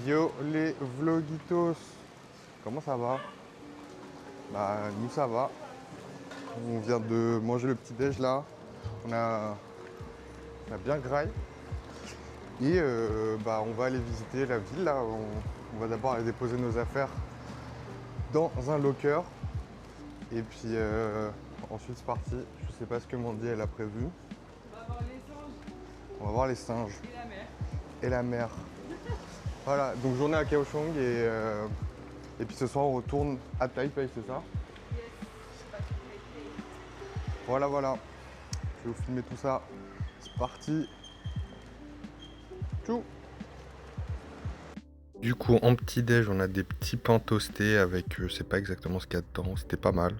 Yo les vlogitos, comment ça va? Bah nous ça va. On vient de manger le petit déj là. On a bien graille. Et bah on va aller visiter la ville là. On va d'abord aller déposer nos affaires dans un locker. Et puis ensuite c'est parti. Je sais pas ce que Mandy elle a prévu. On va voir les anges On va voir les singes et la mer. et la mer. Voilà, donc journée à Kaohsiung et puis ce soir on retourne à Taipei, c'est ça? Yes, je sais pas si vous l'avez. Voilà, voilà. Je vais vous filmer tout ça. C'est parti. Tchou. Du coup, en petit-déj, on a des petits pains toastés avec, je sais pas exactement ce qu'il y a dedans, c'était pas mal.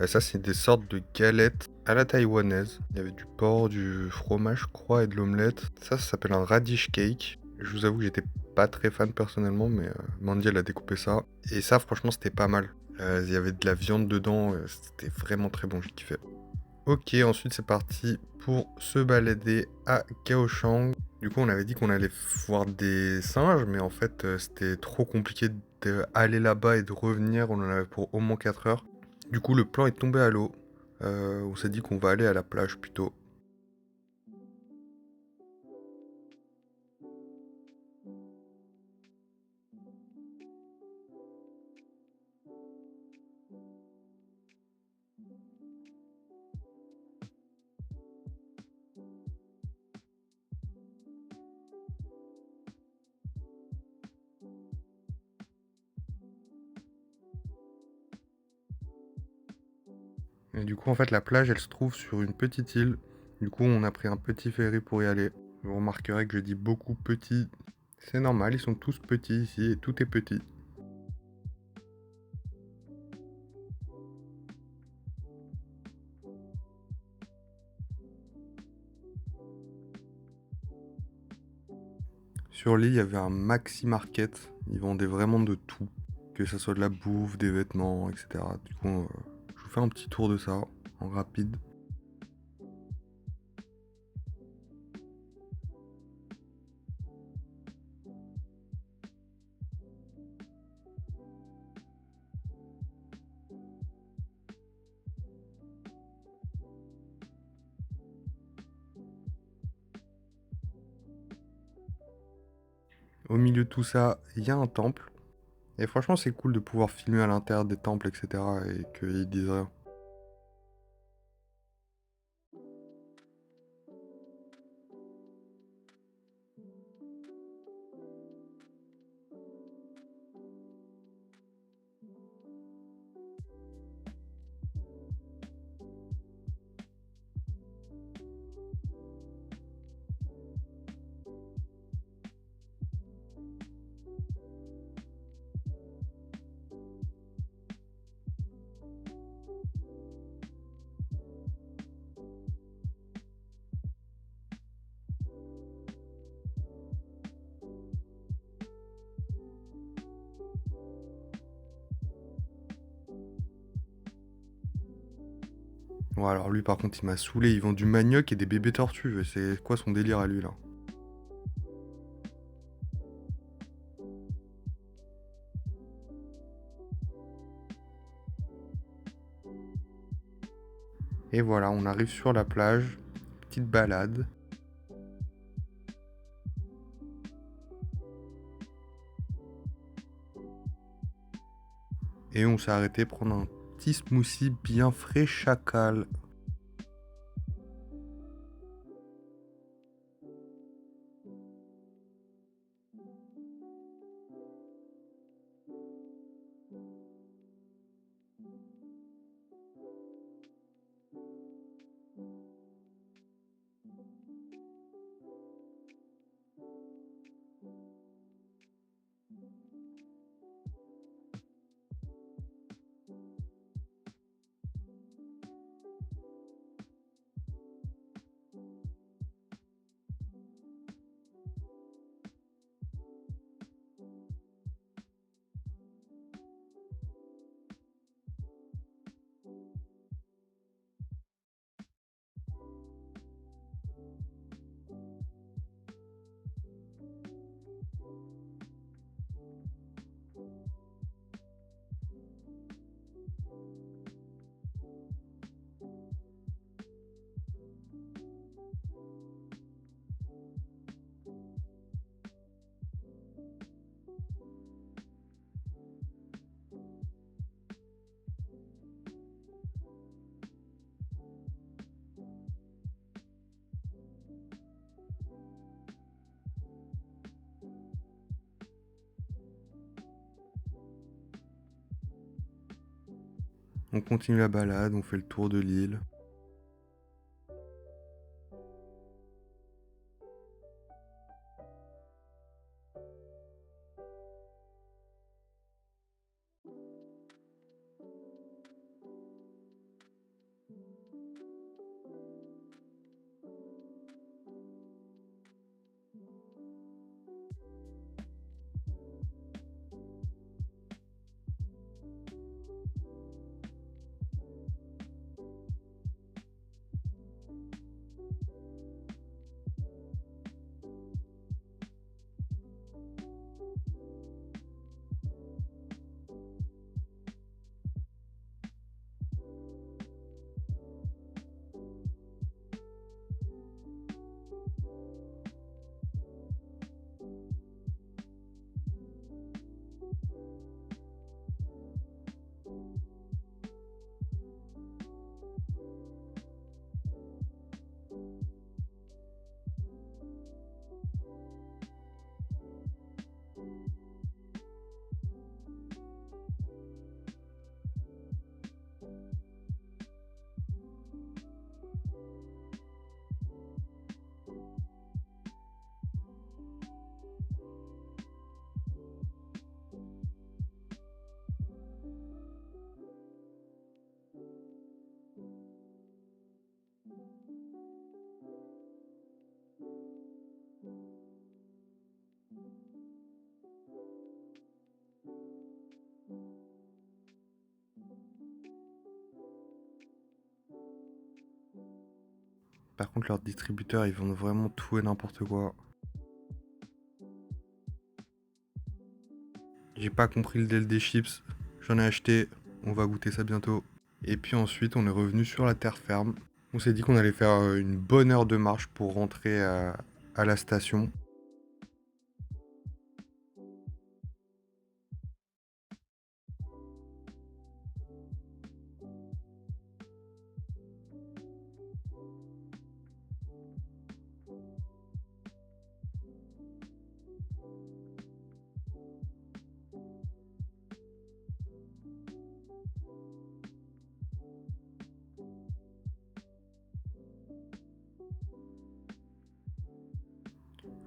Ça, c'est des sortes de galettes à la taïwanaise. Il y avait du porc, du fromage, je crois, et de l'omelette. Ça s'appelle un radish cake. Je vous avoue que j'étais pas très fan personnellement, mais Mandy, elle a découpé ça. Et ça, franchement, c'était pas mal. Il y avait de la viande dedans, c'était vraiment très bon, j'ai kiffé. Ok, ensuite c'est parti pour se balader à Kaohsiung. Du coup, on avait dit qu'on allait voir des singes, mais en fait, c'était trop compliqué d'aller là-bas et de revenir. On en avait pour au moins 4 heures. Du coup, le plan est tombé à l'eau. On s'est dit qu'on va aller à la plage plutôt. Et du coup, en fait, la plage, elle se trouve sur une petite île. Du coup, on a pris un petit ferry pour y aller. Vous remarquerez que je dis beaucoup petit. C'est normal, ils sont tous petits ici et tout est petit. Sur l'île, il y avait un maxi market. Ils vendaient vraiment de tout. Que ce soit de la bouffe, des vêtements, etc. Du coup, je vous fais un petit tour de ça en rapide. Au milieu de tout ça, il y a un temple. Et franchement, c'est cool de pouvoir filmer à l'intérieur des temples, etc. Et qu'ils disent rien. Bon, alors lui, par contre, il m'a saoulé. Ils vendent du manioc et des bébés tortues. C'est quoi son délire à lui, là? Et voilà, on arrive sur la plage. Petite balade. Et on s'est arrêté prendre un petit smoothie bien frais chacal. On continue la balade, on fait le tour de l'île. Par contre, leurs distributeurs, ils vendent vraiment tout et n'importe quoi. J'ai pas compris le deal des chips. J'en ai acheté. On va goûter ça bientôt. Et puis ensuite, on est revenu sur la terre ferme. On s'est dit qu'on allait faire une bonne heure de marche pour rentrer à la station.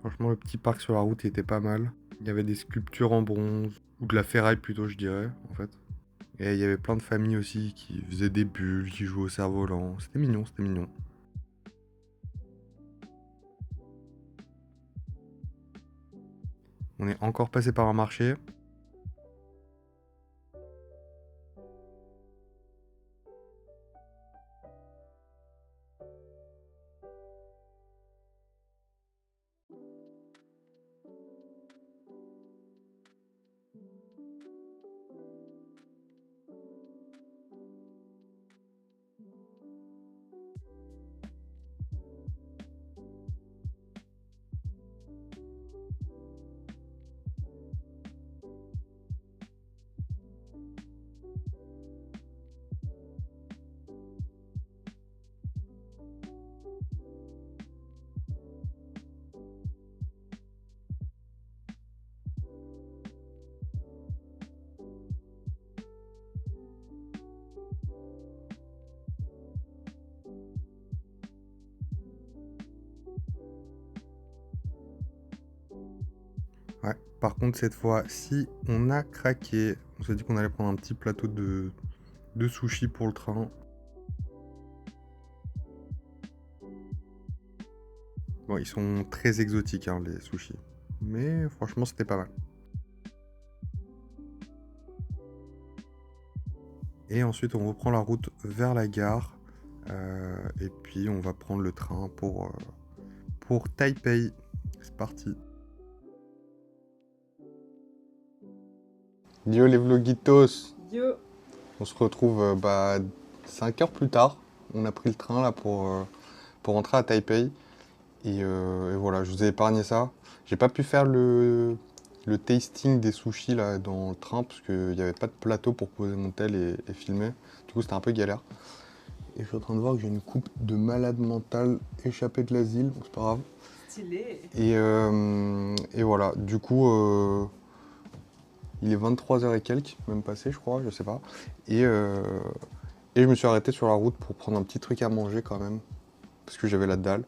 Franchement, le petit parc sur la route était pas mal. Il y avait des sculptures en bronze, ou de la ferraille plutôt, je dirais, en fait. Et il y avait plein de familles aussi qui faisaient des bulles, qui jouaient au cerf-volant. C'était mignon, c'était mignon. On est encore passé par un marché. Ouais, par contre, cette fois, si on a craqué, on s'est dit qu'on allait prendre un petit plateau de sushis pour le train. Bon, ils sont très exotiques, hein, les sushis. Mais franchement, c'était pas mal. Et ensuite, on reprend la route vers la gare. Et puis, on va prendre le train pour Taipei. C'est parti. Yo les vlogitos. Yo. On se retrouve 5 heures plus tard. On a pris le train là pour rentrer à Taipei. Et voilà, je vous ai épargné ça. J'ai pas pu faire le tasting des sushis là dans le train parce qu'il n'y avait pas de plateau pour poser mon tel et filmer. Du coup, c'était un peu galère. Et je suis en train de voir que j'ai une coupe de malade mental échappée de l'asile. Bon, c'est pas grave. Stylé. Et voilà, du coup, il est 23h et quelques, même passé, je crois, je sais pas. Et Et je me suis arrêté sur la route pour prendre un petit truc à manger quand même. Parce que j'avais la dalle.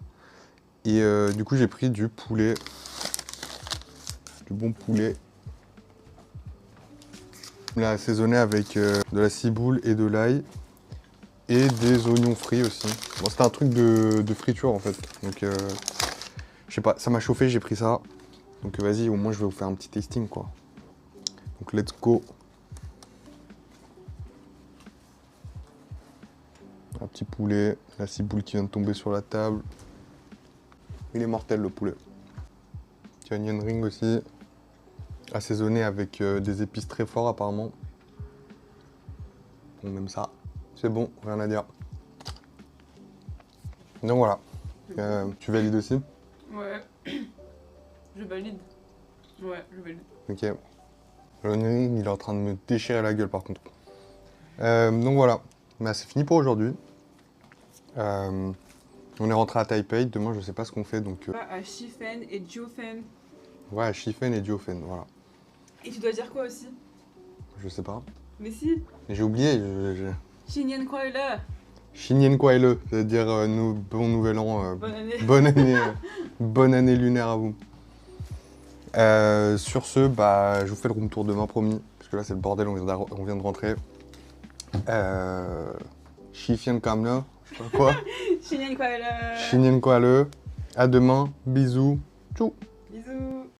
Et du coup, j'ai pris du poulet. Du bon poulet. Là, assaisonné avec de la ciboule et de l'ail. Et des oignons frits aussi. Bon, c'était un truc de friture en fait. Donc, je sais pas, ça m'a chauffé, j'ai pris ça. Donc, vas-y, au moins, je vais vous faire un petit tasting quoi. Donc, let's go. Un petit poulet, la ciboule qui vient de tomber sur la table. Il est mortel le poulet. Petit onion ring aussi. Assaisonné avec des épices très forts apparemment. Donc même ça, c'est bon, rien à dire. Donc voilà. Tu valides aussi? Ouais. Je valide. Ouais, je valide. Ok. Le onion ring, il est en train de me déchirer la gueule par contre. Donc voilà. Bah, c'est fini pour aujourd'hui. On est rentré à Taipei. Demain, je sais pas ce qu'on fait donc. À Shifen et Jiufen. Ouais, à Shifen et Jiufen, voilà. Et tu dois dire quoi aussi? Je sais pas. Mais si. J'ai oublié. Xinyan Kuai-le. Xinyan Kuai-le, c'est-à-dire bon nouvel an. Bonne année. Bonne année lunaire à vous. Sur ce, bah, je vous fais le room tour demain, promis. Parce que là, c'est le bordel, on vient de rentrer. Shifian Kamle, je sais pas quoi. Xinyan Kuai-le. Xinyan Kuai-le. À demain, bisous. Tchou. Bisous.